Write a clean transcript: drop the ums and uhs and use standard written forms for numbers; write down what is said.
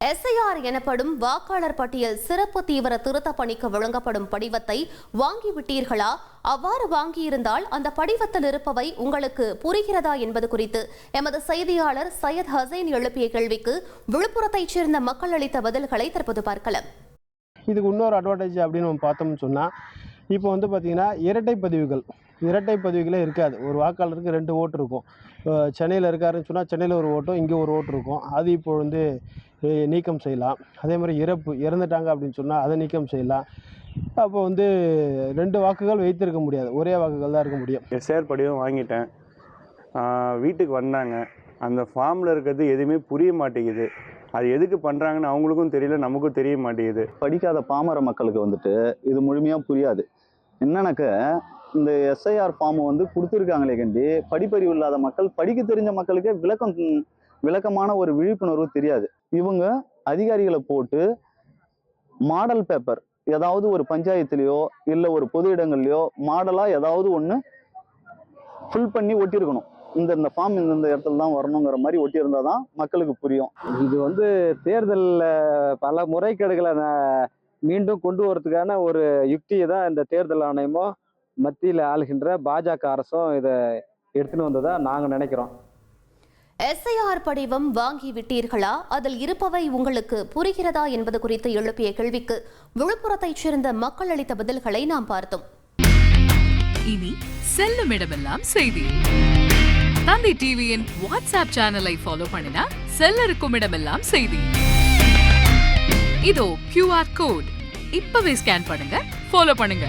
SIR எனப்படும் வாக்காளர் பட்டியல் சிறப்பு தீவிர திருத்த பணிக்கு வழங்கப்படும் படிவத்தை வாங்கிவிட்டீர்களா? அவ்வாறு வாங்கியிருந்தால் அந்த படிவத்தில் இருப்பவை உங்களுக்கு புரிகிறதா என்பது குறித்து எமது செய்தியாளர் சையத் ஹசைன் எழுப்பிய கேள்விக்கு விழுப்புரத்தைச் சேர்ந்த மக்கள் அளித்த பதில்களை தற்போது பார்க்கலாம். இதுக்கு இன்னொரு அட்வான்டேஜ் அப்படின்னு நம்ம பார்த்தோம்னு சொன்னால், இப்போ பார்த்தீங்கன்னா இரட்டை பதிவுகளே இருக்காது. ஒரு வாக்காளருக்கு 2 ஓட்டு இருக்கும். சென்னையில் இருக்காருன்னு சொன்னால் சென்னையில் ஒரு ஓட்டும் இங்கே ஒரு ஓட்டு இருக்கும். அது இப்போ நீக்கம் செய்யலாம். அதே மாதிரி இறந்துட்டாங்க அப்படின்னு சொன்னால் அதை நீக்கம் செய்யலாம். அப்போ 2 வாக்குகள் வைத்திருக்க முடியாது, ஒரே வாக்குகள் தான் இருக்க முடியும். SIR படிவம் வாங்கிட்டேன், வீட்டுக்கு வந்தாங்க. அந்த ஃபார்மில் இருக்கிறது எதுவுமே புரிய மாட்டேங்குது. அது எதுக்கு பண்ணுறாங்கன்னு அவங்களுக்கும் தெரியல, நமக்கும் தெரிய மாட்டேங்குது. படிக்காத பாமர மக்களுக்கு இது முழுமையாக புரியாது. என்னன்னாக்க இந்த SIR ஃபார்ம் கொடுத்துருக்காங்களே கண்டி படிப்பறிவு இல்லாத மக்கள், படிக்க தெரிஞ்ச மக்களுக்கே விளக்கமான ஒரு விழிப்புணர்வு தெரியாது. இவங்க அதிகாரிகளை போட்டு மாடல் பேப்பர் ஏதாவது ஒரு பஞ்சாயத்துலேயோ இல்லை ஒரு பொது இடங்கள்லையோ மாடலாக ஏதாவது ஒன்று ஃபில் பண்ணி ஒட்டியிருக்கணும். இந்த ஃபார்ம் இந்த இடத்துல தான் வரணுங்கிற மாதிரி ஒட்டியிருந்தால் தான் மக்களுக்கு புரியும். இது தேர்தலில் பல முறைகேடுகளை மீண்டும் கொண்டு வரதுக்கான ஒரு யுக்தியை தான் இந்த தேர்தல் ஆணையமும் மத்தியில் ஆளுகின்ற பாஜக அரசும் இதை எடுத்துன்னு வந்ததா நாங்கள் நினைக்கிறோம். SIR படிவம் வாங்கி விட்டீர்களா? அதில் இருப்பவை உங்களுக்கு புரிகிறதா என்பது குறித்து எழுப்பிய கேள்விக்கு விழுப்புரத்தைச் சேர்ந்த மக்கள் அளித்த பதில்களை நாம் பார்த்தோம். இனி செல்லும் இடமெல்லாம் செய்தி. தந்தி டிவியின் வாட்ஸ்அப் சேனலை ஃபாலோ பண்ணினா செல்ல இருக்கும் இடமெல்லாம் செய்தி. இதோ QR கோட், இப்பவே ஸ்கேன் பண்ணுங்க, ஃபாலோ பண்ணுங்க.